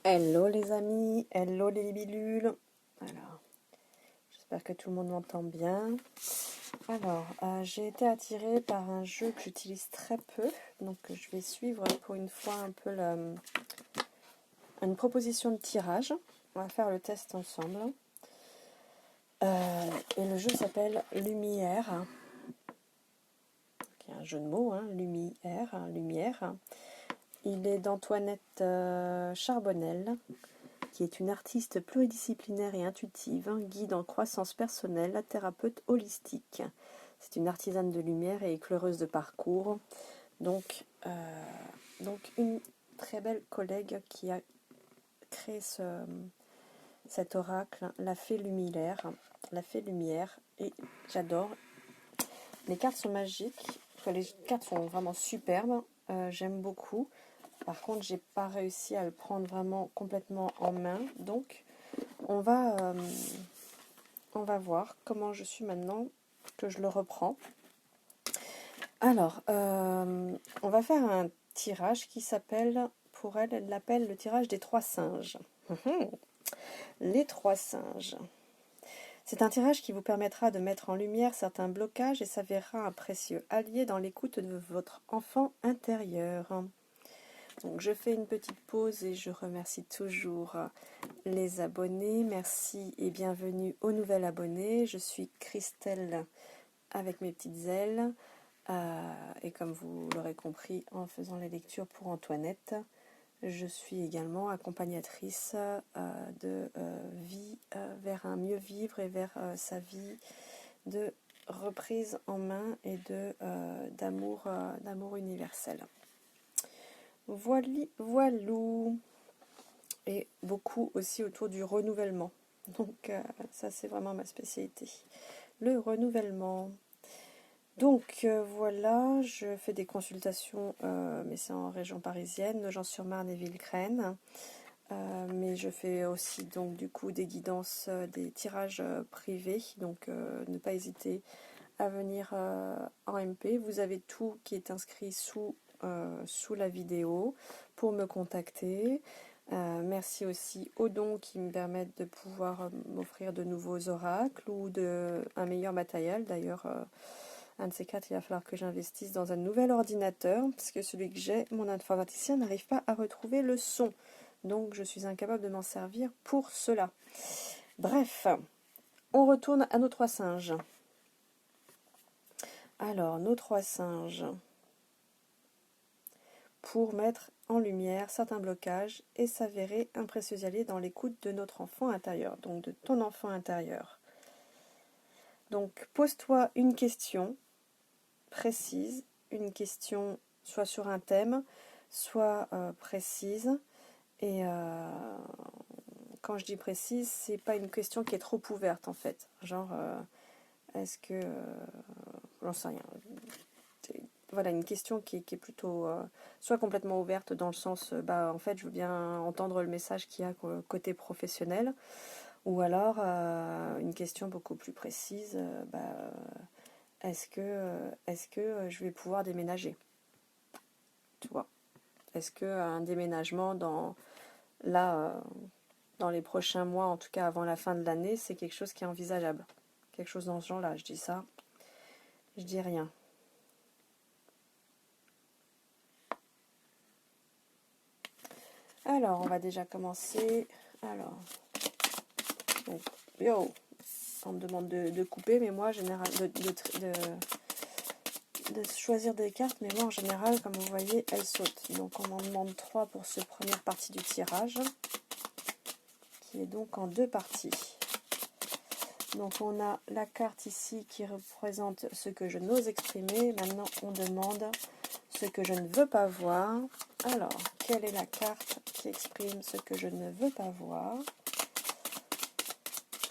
Hello les amis, hello les bilules. Alors, j'espère que tout le monde m'entend bien. Alors, j'ai été attirée par un jeu que j'utilise très peu, donc je vais suivre pour une fois un peu une proposition de tirage. On va faire le test ensemble. Et le jeu s'appelle Lumière. Il y a un jeu de mots, hein, lumière. Il est d'Antoinette Charbonnel, qui est une artiste pluridisciplinaire et intuitive, guide en croissance personnelle, thérapeute holistique. C'est une artisane de lumière et éclaireuse de parcours. Donc une très belle collègue qui a créé cet oracle, la fée lumière, et j'adore. Les cartes sont magiques, les cartes sont vraiment superbes, j'aime beaucoup. Par contre, j'ai pas réussi à le prendre vraiment complètement en main, donc on va voir comment je suis maintenant que je le reprends. Alors, on va faire un tirage qui s'appelle, pour elle, elle l'appelle le tirage des 3 singes. Les 3 singes. C'est un tirage qui vous permettra de mettre en lumière certains blocages et s'avérera un précieux allié dans l'écoute de votre enfant intérieur. Donc je fais une petite pause et je remercie toujours les abonnés. Merci et bienvenue aux nouvelles abonnés. Je suis Christelle avec mes petites ailes. Et comme vous l'aurez compris en faisant les lectures pour Antoinette, je suis également accompagnatrice de vie vers un mieux vivre et vers sa vie de reprise en main et d'amour universel. Voilou. Et beaucoup aussi autour du renouvellement. Donc ça c'est vraiment ma spécialité. Le renouvellement. Donc voilà, je fais des consultations, mais c'est en région parisienne, Nogent-sur-Marne et Villecreine. Mais je fais aussi donc du coup des guidances, des tirages privés. Donc ne pas hésiter à venir en MP. Vous avez tout qui est inscrit sous la vidéo pour me contacter. Merci aussi aux dons qui me permettent de pouvoir m'offrir de nouveaux oracles ou un meilleur matériel. D'ailleurs, un de ces 4, il va falloir que j'investisse dans un nouvel ordinateur parce que celui que j'ai, mon informaticien n'arrive pas à retrouver le son. Donc, je suis incapable de m'en servir pour cela. Bref, on retourne à nos 3 singes. Alors, nos 3 singes, pour mettre en lumière certains blocages et s'avérer un précieux allié dans l'écoute de notre enfant intérieur, donc de ton enfant intérieur. Donc, pose-toi une question précise, une question soit sur un thème, soit précise. Et quand je dis précise, c'est pas une question qui est trop ouverte en fait. Genre, est-ce que... j'en sais rien. Voilà, une question qui est plutôt soit complètement ouverte dans le sens, en fait, je veux bien entendre le message qu'il y a côté professionnel, ou alors une question beaucoup plus précise, est-ce que je vais pouvoir déménager? Tu vois? Est-ce qu'un déménagement dans les prochains mois, en tout cas avant la fin de l'année, c'est quelque chose qui est envisageable? Quelque chose dans ce genre-là, je dis ça, je dis rien. Alors, on va déjà commencer. Alors, donc, on me demande de couper, mais moi, en général, de choisir des cartes, mais moi, en général, comme vous voyez, elles sautent. Donc, on m'en demande 3 pour cette première partie du tirage, qui est donc en 2 parties. Donc, on a la carte ici qui représente ce que je n'ose exprimer. Maintenant, on demande ce que je ne veux pas voir. Alors, quelle est la carte qui exprime ce que je ne veux pas voir?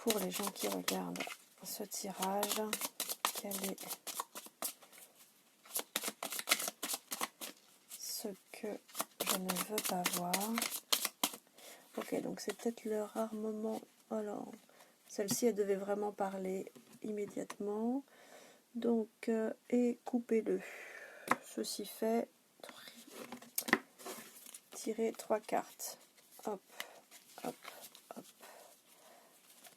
Pour les gens qui regardent ce tirage, quel est ce que je ne veux pas voir? Ok, donc c'est peut-être le rare moment. Alors, celle-ci, elle devait vraiment parler immédiatement. Donc, et coupez-le. Ceci fait, tirer 3 cartes. hop, hop, hop.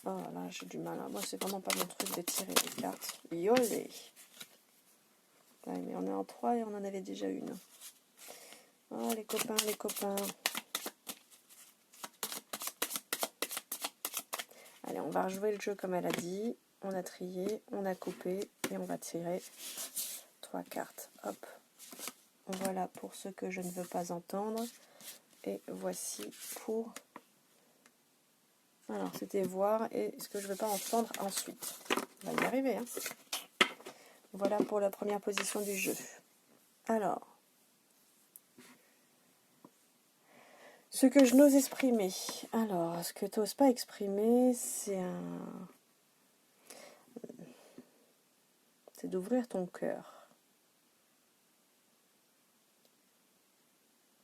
Oh là, j'ai du mal. Hein. Moi, c'est vraiment pas mon truc de tirer des cartes. Yolé! Ouais, mais on est en 3 et on en avait déjà une. Oh, les copains, les copains. Allez, on va rejouer le jeu comme elle a dit. On a trié, on a coupé et on va tirer 3 cartes. Hop. Voilà pour ce que je ne veux pas entendre. Et voici pour... Alors, c'était voir et ce que je ne veux pas entendre ensuite. On va y arriver. Hein. Voilà pour la première position du jeu. Alors, ce que je n'ose exprimer. Alors, ce que tu n'oses pas exprimer, c'est d'ouvrir ton cœur.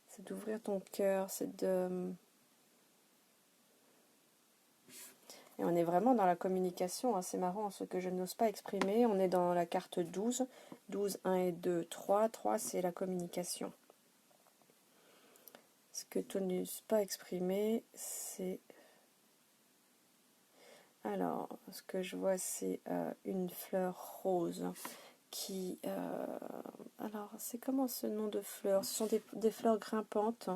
C'est d'ouvrir ton cœur, c'est de... Et on est vraiment dans la communication, hein. C'est marrant, ce que je n'ose pas exprimer. On est dans la carte 12. 12, 1 et 2, 3. 3, c'est la communication. Ce que tu n'oses pas exprimer, c'est... Alors, ce que je vois, c'est une fleur rose qui... alors, c'est comment ce nom de fleur? Ce sont des fleurs grimpantes.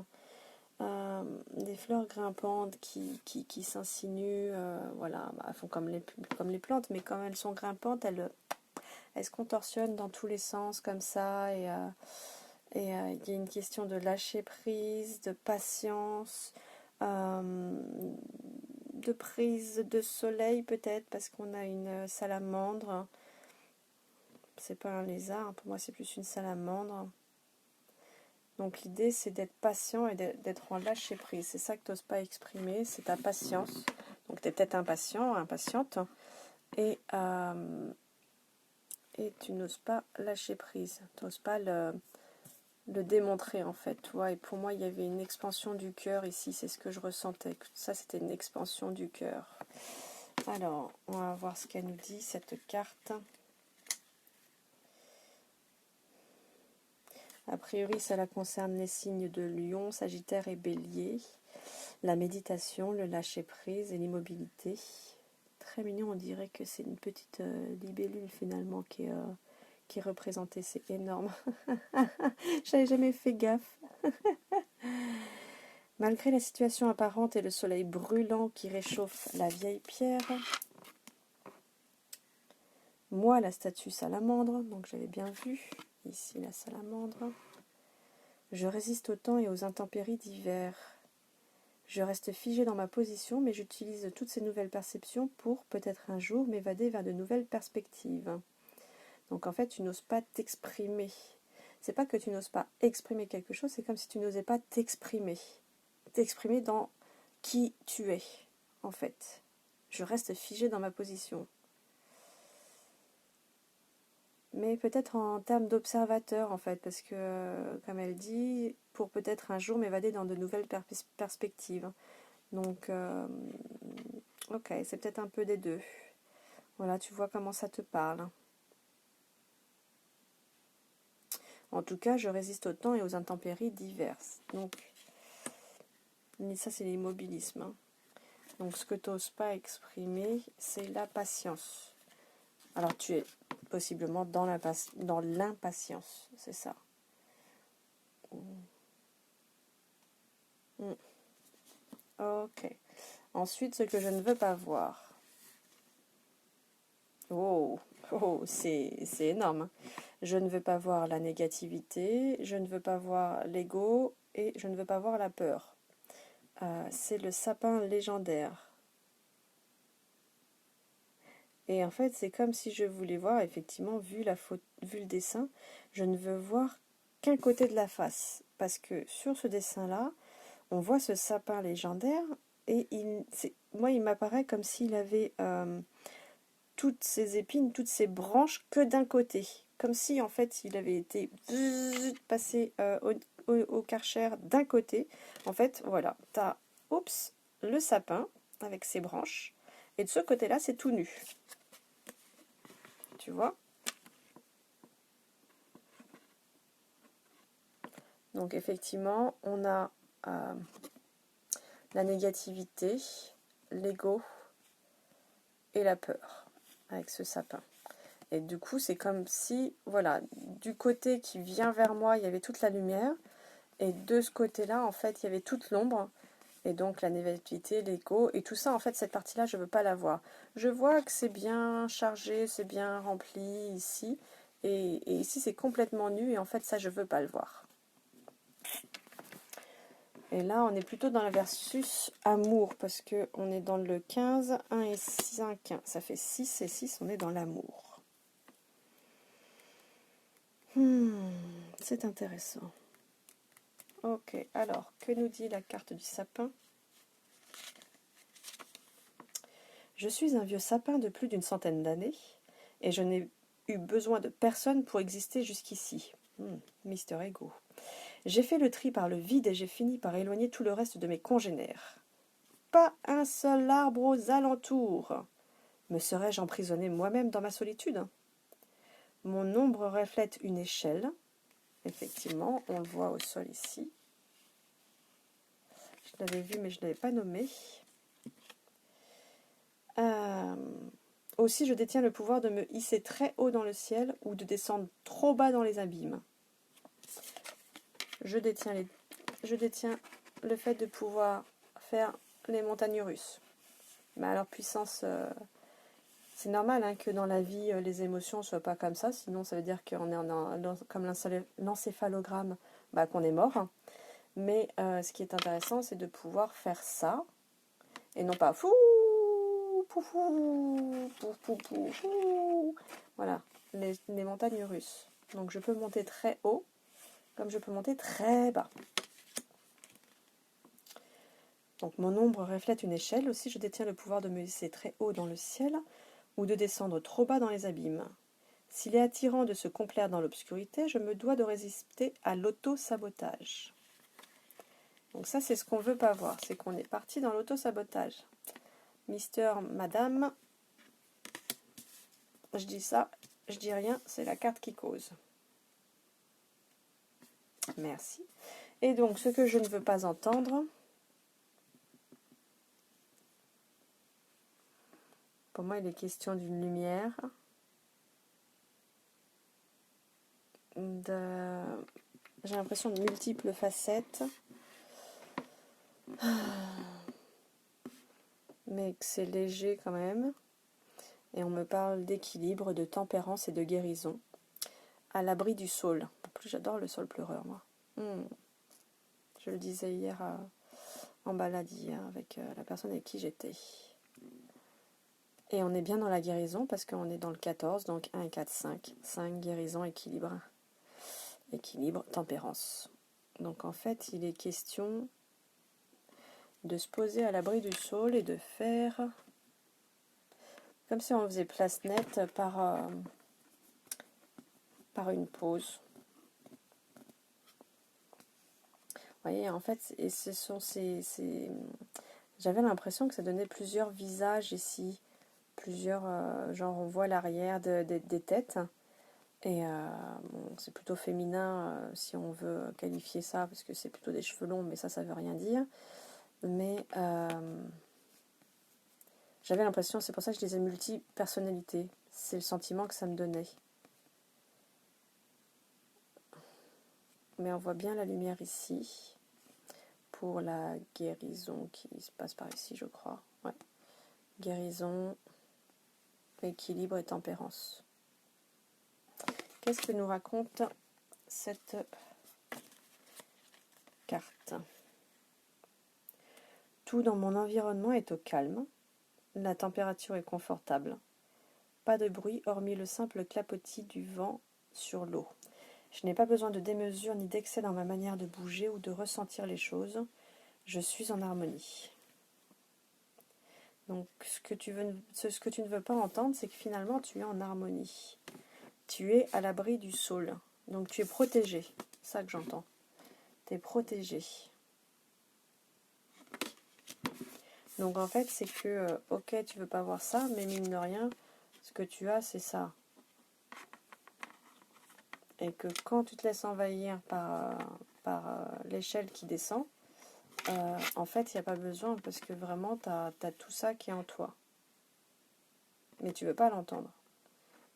Des fleurs grimpantes qui s'insinuent, voilà, elles font comme les plantes, mais comme elles sont grimpantes, elles se contorsionnent dans tous les sens comme ça, et il y a une question de lâcher prise, de patience, de prise de soleil peut-être, parce qu'on a une salamandre, c'est pas un lézard, pour moi c'est plus une salamandre. Donc l'idée, c'est d'être patient et d'être en lâcher prise. C'est ça que tu n'oses pas exprimer, c'est ta patience. Donc tu es peut-être impatient, impatiente, et tu n'oses pas lâcher prise. Tu n'oses pas le démontrer en fait. Tu vois. Et pour moi, il y avait une expansion du cœur ici, c'est ce que je ressentais. Ça, c'était une expansion du cœur. Alors, on va voir ce qu'elle nous dit, cette carte. A priori, ça la concerne les signes de Lion, Sagittaire et Bélier. La méditation, le lâcher-prise et l'immobilité. Très mignon, on dirait que c'est une petite libellule finalement qui est représentée. C'est énorme. J'avais jamais fait gaffe. Malgré la situation apparente et le soleil brûlant qui réchauffe la vieille pierre, moi, la statue salamandre, donc j'avais bien vu, ici la salamandre, je résiste au temps et aux intempéries d'hiver. Je reste figée dans ma position, mais j'utilise toutes ces nouvelles perceptions pour, peut-être un jour, m'évader vers de nouvelles perspectives. Donc en fait, tu n'oses pas t'exprimer. C'est pas que tu n'oses pas exprimer quelque chose, c'est comme si tu n'osais pas t'exprimer. T'exprimer dans qui tu es, en fait. Je reste figée dans ma position. Mais peut-être en termes d'observateur, en fait, parce que, comme elle dit, pour peut-être un jour m'évader dans de nouvelles perspectives. Donc, ok, c'est peut-être un peu des deux. Voilà, tu vois comment ça te parle. En tout cas, je résiste au temps et aux intempéries diverses. Donc, ça, c'est l'immobilisme. Hein. Donc, ce que tu n'oses pas exprimer, c'est la patience. Alors, tu es possiblement dans l'impatience, c'est ça. Ok. Ensuite, ce que je ne veux pas voir. Oh, c'est énorme. Hein. Je ne veux pas voir la négativité, je ne veux pas voir l'ego et je ne veux pas voir la peur. C'est le sapin légendaire. Et en fait, c'est comme si je voulais voir, effectivement, vu le dessin, je ne veux voir qu'un côté de la face. Parce que sur ce dessin-là, on voit ce sapin légendaire et moi, il m'apparaît comme s'il avait toutes ses épines, toutes ses branches que d'un côté. Comme si, en fait, il avait été passé au Karcher d'un côté. En fait, voilà, t'as, le sapin avec ses branches. Et de ce côté-là, c'est tout nu. Tu vois? Donc, effectivement, on a la négativité, l'ego et la peur avec ce sapin. Et du coup, c'est comme si, voilà, du côté qui vient vers moi, il y avait toute la lumière, et de ce côté-là, en fait, il y avait toute l'ombre, et donc la négativité, l'ego, et tout ça, en fait, cette partie-là, je ne veux pas la voir. Je vois que c'est bien chargé, c'est bien rempli ici, et ici, c'est complètement nu, et en fait, ça, je ne veux pas le voir. Et là, on est plutôt dans la versus amour, parce qu'on est dans le 15, 1 et 5, ça fait 6, et 6, on est dans l'amour. C'est intéressant. Ok, alors, que nous dit la carte du sapin? Je suis un vieux sapin de plus d'une centaine d'années, et je n'ai eu besoin de personne pour exister jusqu'ici. Mister Ego. J'ai fait le tri par le vide et j'ai fini par éloigner tout le reste de mes congénères. Pas un seul arbre aux alentours. Me serais-je emprisonné moi-même dans ma solitude? Mon ombre reflète une échelle. Effectivement, on le voit au sol ici. Je l'avais vu, mais je ne l'avais pas nommé. Aussi, je détiens le pouvoir de me hisser très haut dans le ciel ou de descendre trop bas dans les abîmes. Je détiens le fait de pouvoir faire les montagnes russes. Mais à leur puissance, c'est normal hein, que dans la vie, les émotions ne soient pas comme ça. Sinon, ça veut dire qu'on est comme l'encéphalogramme, qu'on est mort. Mais ce qui est intéressant, c'est de pouvoir faire ça. Et non pas fou, pou, fou, pou, fou. Voilà, les montagnes russes. Donc je peux monter très haut, comme je peux monter très bas. Donc mon ombre reflète une échelle. Aussi, je détiens le pouvoir de me hisser très haut dans le ciel ou de descendre trop bas dans les abîmes. S'il est attirant de se complaire dans l'obscurité, je me dois de résister à l'auto-sabotage. Donc ça, c'est ce qu'on ne veut pas voir. C'est qu'on est parti dans l'auto-sabotage. Mister, madame, je dis ça, je dis rien, c'est la carte qui cause. Merci. Et donc, ce que je ne veux pas entendre, pour moi, il est question d'une lumière, j'ai l'impression de multiples facettes, mais que c'est léger quand même. Et on me parle d'équilibre, de tempérance et de guérison. À l'abri du saule. En plus, j'adore le saule pleureur, moi. Je le disais hier en balade hier avec la personne avec qui j'étais. Et on est bien dans la guérison parce qu'on est dans le 14, donc 1, 4, 5. 5, guérison, équilibre. Équilibre, tempérance. Donc en fait, il est question de se poser à l'abri du saule et de faire comme si on faisait place nette par une pause. Vous voyez, en fait, et ce sont j'avais l'impression que ça donnait plusieurs visages ici. Plusieurs, genre on voit l'arrière des têtes. Et c'est plutôt féminin si on veut qualifier ça, parce que c'est plutôt des cheveux longs, mais ça veut rien dire. Mais j'avais l'impression, c'est pour ça que je disais multi-personnalité. C'est le sentiment que ça me donnait. Mais on voit bien la lumière ici, pour la guérison qui se passe par ici, je crois. Ouais. Guérison, équilibre et tempérance. Qu'est-ce que nous raconte cette carte? Tout dans mon environnement est au calme. La température est confortable. Pas de bruit hormis le simple clapotis du vent sur l'eau. Je n'ai pas besoin de démesure ni d'excès dans ma manière de bouger ou de ressentir les choses. Je suis en harmonie. Donc ce que tu ne veux pas entendre, c'est que finalement tu es en harmonie. Tu es à l'abri du saule. Donc tu es protégé. C'est ça que j'entends. Tu es protégé. Donc en fait, c'est que, ok, tu veux pas voir ça, mais mine de rien, ce que tu as, c'est ça. Et que quand tu te laisses envahir par l'échelle qui descend, en fait, il n'y a pas besoin parce que vraiment, tu as tout ça qui est en toi. Mais tu ne veux pas l'entendre.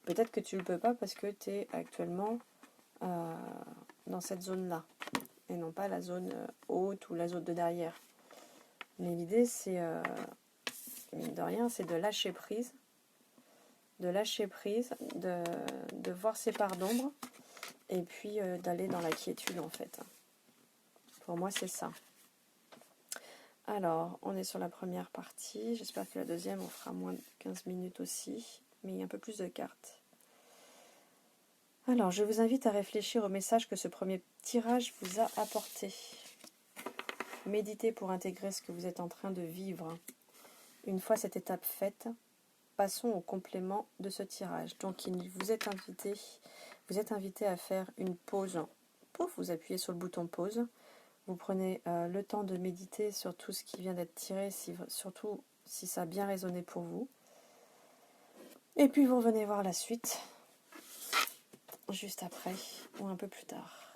Peut-être que tu ne le peux pas parce que tu es actuellement dans cette zone-là. Et non pas la zone haute ou la zone de derrière. Mais l'idée, c'est, mine de rien, c'est de lâcher prise. De voir ses parts d'ombre. Et puis d'aller dans la quiétude, en fait. Pour moi, c'est ça. Alors, on est sur la première partie. J'espère que la deuxième, on fera moins de 15 minutes aussi. Mais il y a un peu plus de cartes. Alors, je vous invite à réfléchir au message que ce premier tirage vous a apporté. Méditez pour intégrer ce que vous êtes en train de vivre. Une fois cette étape faite, passons au complément de ce tirage. Donc, vous êtes invité à faire une pause. Pouf, vous appuyez sur le bouton pause. Vous prenez le temps de méditer sur tout ce qui vient d'être tiré, surtout si ça a bien résonné pour vous. Et puis vous revenez voir la suite, juste après, ou un peu plus tard.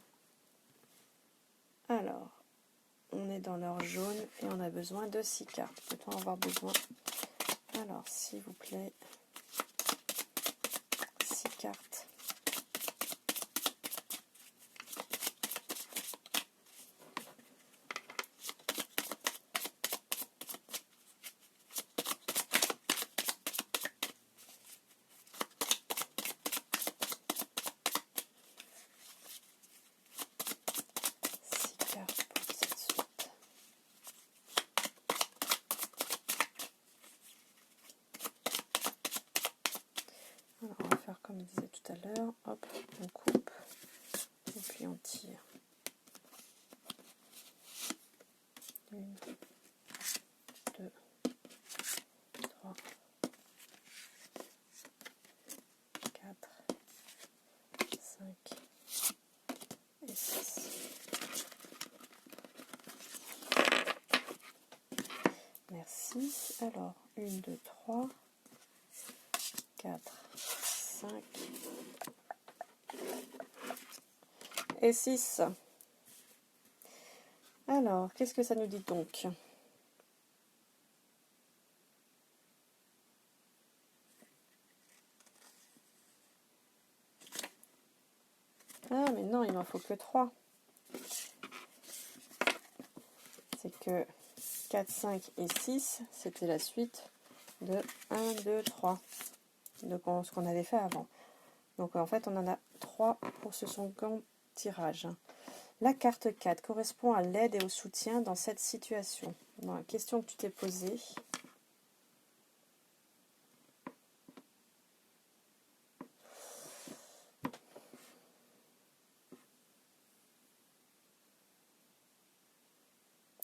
Alors, on est dans l'heure jaune et on a besoin de 6 cartes. Peut-on avoir besoin? Alors, s'il vous plaît, 6 cartes. Alors, on va faire comme je disais tout à l'heure. Hop, on coupe et puis on tire. 1, 2, 3, 4, 5 et 6. Merci. Alors, 1, 2, 3, 4, 5 et 6. Alors, qu'est-ce que ça nous dit donc? Ah, mais non, il m'en faut que 3. C'est que 4, 5 et 6, c'était la suite de 1, 2, 3. Donc, ce qu'on avait fait avant. Donc, en fait, on en a 3 pour ce second tirage. La carte 4 correspond à l'aide et au soutien dans cette situation. Bon, la question que tu t'es posée.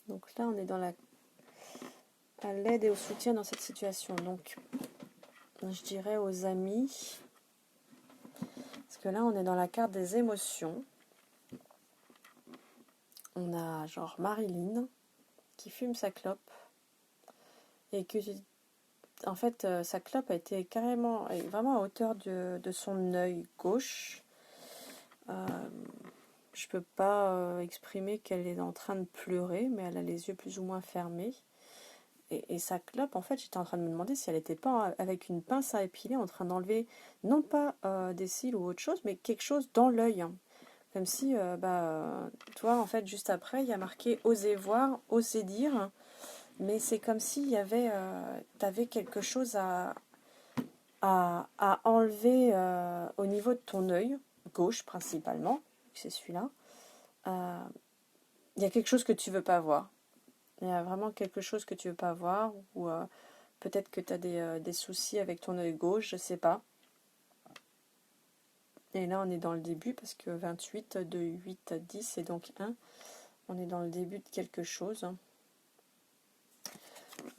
Donc là, on est dans à l'aide et au soutien dans cette situation. Donc, je dirais aux amis. Parce que là, on est dans la carte des émotions. On a genre Marilyn qui fume sa clope. Et que, en fait, sa clope a été vraiment à hauteur de son œil gauche. Je peux pas exprimer qu'elle est en train de pleurer, mais elle a les yeux plus ou moins fermés. Et sa clope, en fait, j'étais en train de me demander si elle n'était pas avec une pince à épiler en train d'enlever, non pas des cils ou autre chose, mais quelque chose dans l'œil. Hein. Comme si, toi, en fait, juste après, il y a marqué « Osez voir, osez dire ». Mais c'est comme s'il y avait, t'avais quelque chose à enlever au niveau de ton œil, gauche principalement, c'est celui-là. Il y a quelque chose que tu veux pas voir. Il y a vraiment quelque chose que tu veux pas voir, ou peut-être que tu as des soucis avec ton œil gauche, je sais pas. Et là, on est dans le début, parce que 28, de 8 à 10, et donc 1. On est dans le début de quelque chose.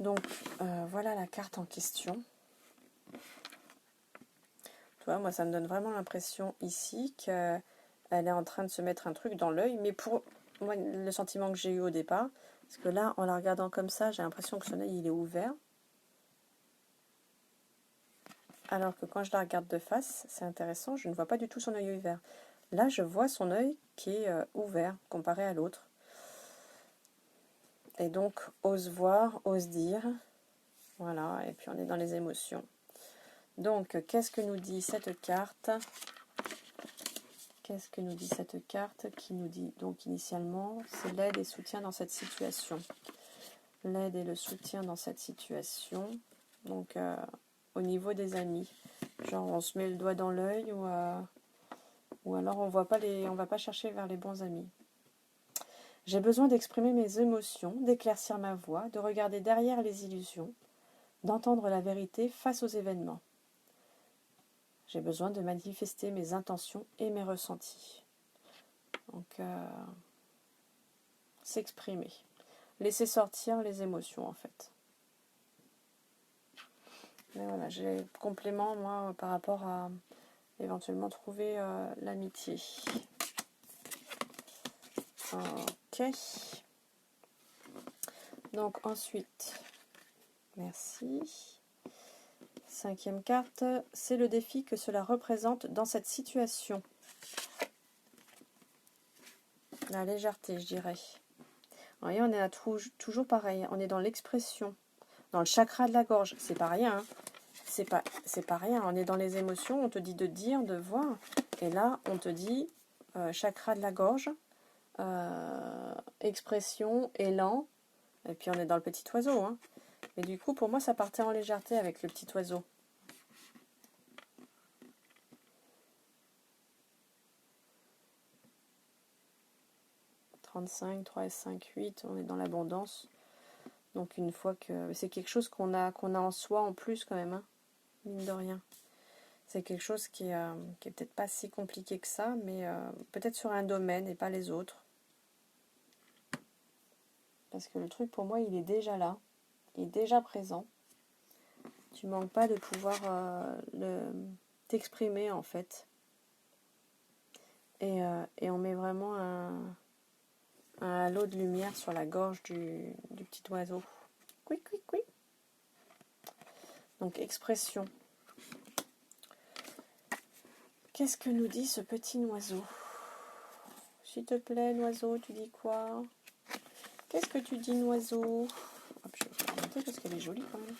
Donc, voilà la carte en question. Tu vois, moi, ça me donne vraiment l'impression ici qu'elle est en train de se mettre un truc dans l'œil. Mais pour moi, le sentiment que j'ai eu au départ, parce que là, en la regardant comme ça, j'ai l'impression que son œil, il est ouvert. Alors que quand je la regarde de face, c'est intéressant, je ne vois pas du tout son œil ouvert. Là, je vois son œil qui est ouvert comparé à l'autre. Et donc, ose voir, ose dire. Voilà, et puis on est dans les émotions. Donc, qu'est-ce que nous dit cette carte? Qu'est-ce que nous dit cette carte qui nous dit, donc initialement, c'est l'aide et soutien dans cette situation. L'aide et le soutien dans cette situation. Donc, au niveau des amis. Genre, on se met le doigt dans l'œil ou alors on va pas chercher vers les bons amis. J'ai besoin d'exprimer mes émotions, d'éclaircir ma voix, de regarder derrière les illusions, d'entendre la vérité face aux événements. J'ai besoin de manifester mes intentions et mes ressentis. Donc, s'exprimer. Laisser sortir les émotions, en fait. Mais voilà, j'ai complément, moi, par rapport à éventuellement trouver l'amitié. Ok. Donc, ensuite, merci. 5e carte, c'est le défi que cela représente dans cette situation. La légèreté, je dirais. Vous voyez, on est toujours pareil. On est dans l'expression, dans le chakra de la gorge. C'est pas rien. Hein. C'est pas rien. On est dans les émotions. On te dit de dire, de voir. Et là, on te dit chakra de la gorge, expression, élan. Et puis on est dans le petit oiseau. Hein. Et du coup, pour moi, ça partait en légèreté avec le petit oiseau. « 35, 3 et 5, 8, on est dans l'abondance. Donc une fois que... C'est quelque chose qu'on a en soi en plus quand même, hein, mine de rien. C'est quelque chose qui est peut-être pas si compliqué que ça, mais peut-être sur un domaine et pas les autres. Parce que le truc pour moi, il est déjà là. Il est déjà présent. Tu manques pas de pouvoir t'exprimer en fait. Et on met vraiment un halo de lumière sur la gorge du petit oiseau. Couic, couic, couic. Donc expression. Qu'est-ce que nous dit ce petit oiseau? S'il te plaît, oiseau, tu dis quoi? Qu'est-ce que tu dis, oiseau? Hop, je vais remonter parce qu'elle est jolie quand même.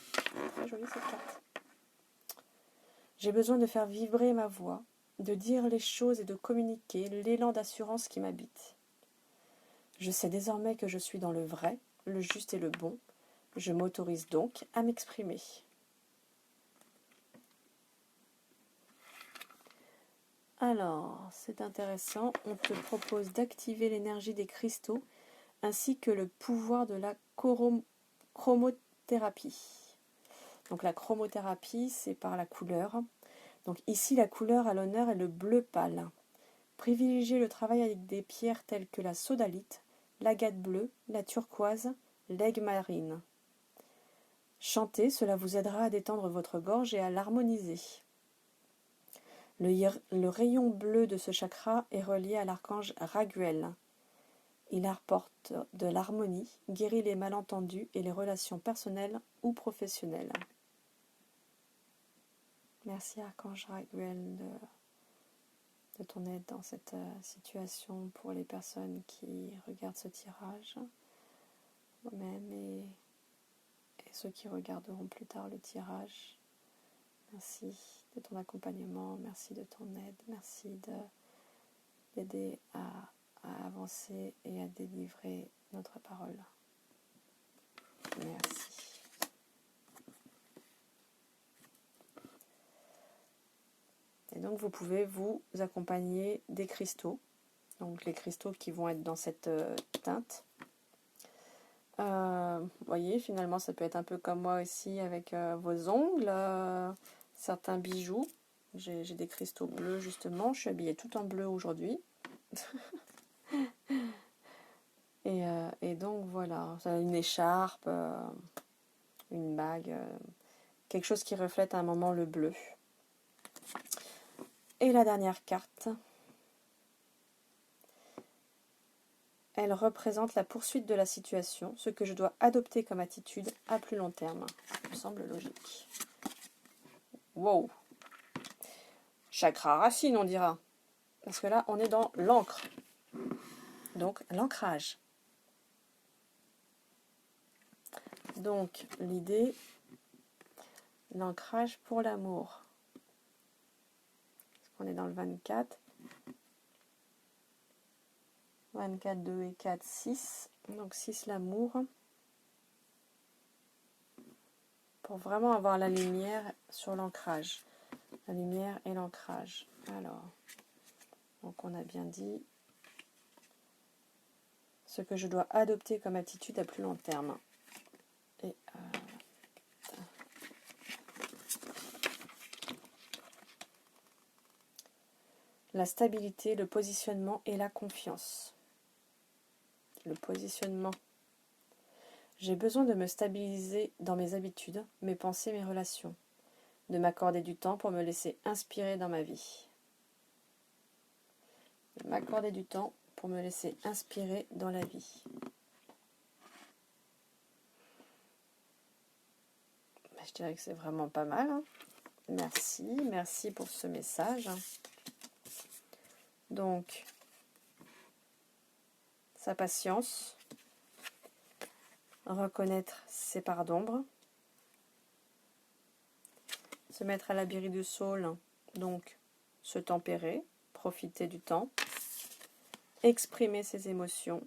Très jolie cette carte. J'ai besoin de faire vibrer ma voix, de dire les choses et de communiquer l'élan d'assurance qui m'habite. Je sais désormais que je suis dans le vrai, le juste et le bon. Je m'autorise donc à m'exprimer. Alors, c'est intéressant. On te propose d'activer l'énergie des cristaux ainsi que le pouvoir de la chromothérapie. Donc la chromothérapie, c'est par la couleur. Donc ici, la couleur à l'honneur est le bleu pâle. Privilégiez le travail avec des pierres telles que la sodalite, l'agate bleue, la turquoise, l'aigle marine. Chantez, cela vous aidera à détendre votre gorge et à l'harmoniser. Le rayon bleu de ce chakra est relié à l'archange Raguel. Il apporte de l'harmonie, guérit les malentendus et les relations personnelles ou professionnelles. Merci Archange Raguel de ton aide dans cette situation pour les personnes qui regardent ce tirage, moi-même et ceux qui regarderont plus tard le tirage. Merci de ton accompagnement, merci de ton aide, merci d'aider à avancer et à délivrer notre parole. Merci. Et donc vous pouvez vous accompagner des cristaux, donc les cristaux qui vont être dans cette teinte. Vous voyez, finalement ça peut être un peu comme moi aussi avec vos ongles, certains bijoux. J'ai des cristaux bleus justement, je suis habillée tout en bleu aujourd'hui. et donc voilà, une écharpe, une bague, quelque chose qui reflète à un moment le bleu. Et la dernière carte, elle représente la poursuite de la situation, ce que je dois adopter comme attitude à plus long terme. Ça me semble logique. Wow! Chakra racine, on dira. Parce que là, on est dans l'encre. Donc, l'ancrage. Donc, l'idée, l'ancrage pour l'amour. On est dans le 24. 24, 2 et 4, 6. Donc 6, l'amour. Pour vraiment avoir la lumière sur l'ancrage. La lumière et l'ancrage. Alors, donc on a bien dit ce que je dois adopter comme attitude à plus long terme. Et la stabilité, le positionnement et la confiance. Le positionnement. J'ai besoin de me stabiliser dans mes habitudes, mes pensées, mes relations. De m'accorder du temps pour me laisser inspirer dans ma vie. De m'accorder du temps pour me laisser inspirer dans la vie. Je dirais que c'est vraiment pas mal. Hein. Merci pour ce message. Donc, sa patience, reconnaître ses parts d'ombre, se mettre à l'abri du saule, donc se tempérer, profiter du temps, exprimer ses émotions,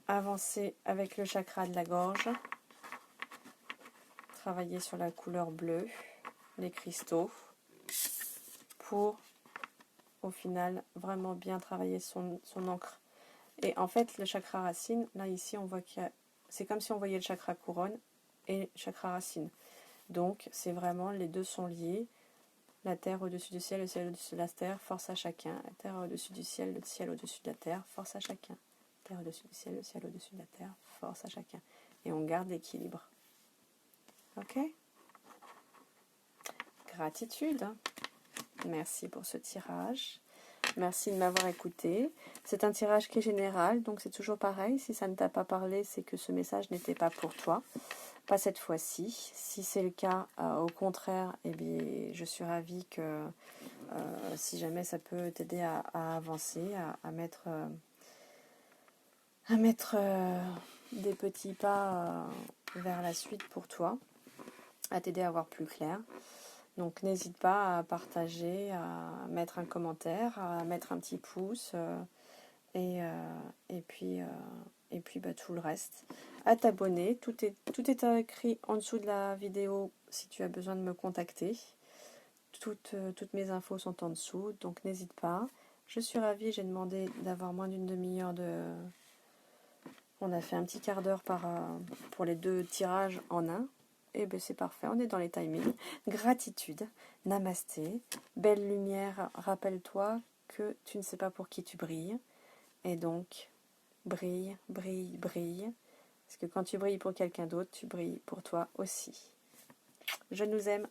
avancer avec le chakra de la gorge, travailler sur la couleur bleue, les cristaux, pour au final vraiment bien travailler son encre. Et en fait, le chakra racine, là ici, on voit qu'il y a, c'est comme si on voyait le chakra couronne et le chakra racine. Donc, c'est vraiment, les deux sont liés. La terre au-dessus du ciel, le ciel au-dessus de la terre, force à chacun. La terre au-dessus du ciel, le ciel au-dessus de la terre, force à chacun. La terre au-dessus du ciel, le ciel au-dessus de la terre, force à chacun. Et on garde l'équilibre. Ok ? Gratitude. Merci pour ce tirage. Merci de m'avoir écouté. C'est un tirage qui est général, donc c'est toujours pareil. Si ça ne t'a pas parlé, c'est que ce message n'était pas pour toi. Pas cette fois-ci. Si c'est le cas, au contraire, eh bien, je suis ravie que si jamais ça peut t'aider à avancer, à mettre des petits pas vers la suite pour toi, à t'aider à voir plus clair. Donc n'hésite pas à partager, à mettre un commentaire, à mettre un petit pouce et puis tout le reste. À t'abonner, tout est écrit en dessous de la vidéo si tu as besoin de me contacter. Toutes mes infos sont en dessous, donc n'hésite pas. Je suis ravie, j'ai demandé d'avoir moins d'une demi-heure de... On a fait un petit quart d'heure pour les 2 tirages en un. Et bien c'est parfait, on est dans les timings. Gratitude, namasté, belle lumière, rappelle-toi que tu ne sais pas pour qui tu brilles. Et donc, brille, brille, brille. Parce que quand tu brilles pour quelqu'un d'autre, tu brilles pour toi aussi. Je nous aime.